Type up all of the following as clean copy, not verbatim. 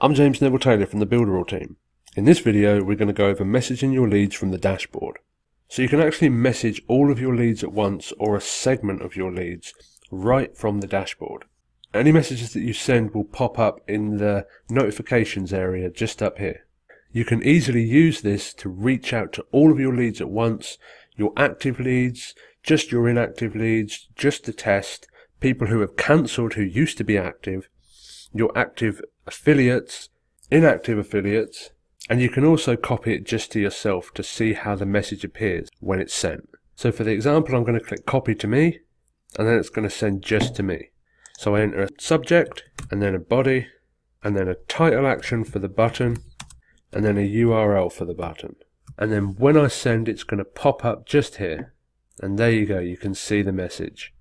I'm James Neville Taylor from the Builderall team. In this video we're going to go over messaging your leads from the dashboard. So you can actually message all of your leads at once or a segment of your leads right from the dashboard. Any messages that you send will pop up in the notifications area just up here. You can easily use this to reach out to all of your leads at once, your active leads, just your inactive leads, just the test, people who have cancelled who used to be active, your active affiliates, inactive affiliates, and you can also copy it just to yourself to see how the message appears when it's sent. So for the example, I'm going to click copy to me, and then it's going to send just to me. So I enter a subject, and then a body, and then a title action for the button, and then a URL for the button. And then when I send, it's going to pop up just here. And there you go, you can see the message.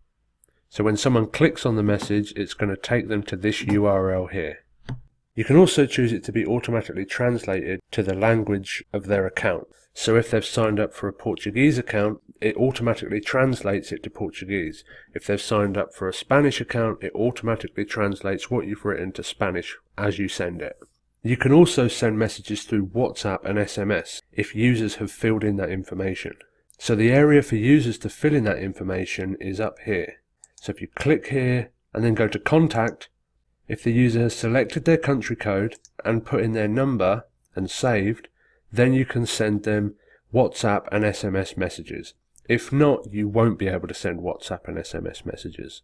So when someone clicks on the message, it's going to take them to this URL here. You can also choose it to be automatically translated to the language of their account. So if they've signed up for a Portuguese account, it automatically translates it to Portuguese. If they've signed up for a Spanish account, it automatically translates what you've written to Spanish as you send it. You can also send messages through WhatsApp and SMS if users have filled in that information. So the area for users to fill in that information is up here. So if you click here and then go to contact, if the user has selected their country code and put in their number and saved, then you can send them WhatsApp and SMS messages. If not, you won't be able to send WhatsApp and SMS messages.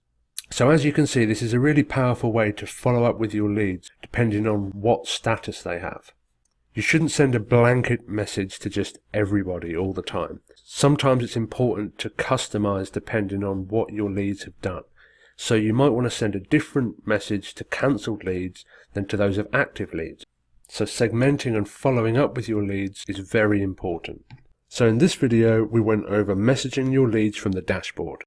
So as you can see, this is a really powerful way to follow up with your leads depending on what status they have. You shouldn't send a blanket message to just everybody all the time. Sometimes it's important to customize depending on what your leads have done. So you might want to send a different message to cancelled leads than to those of active leads. So segmenting and following up with your leads is very important. So in this video, we went over messaging your leads from the dashboard.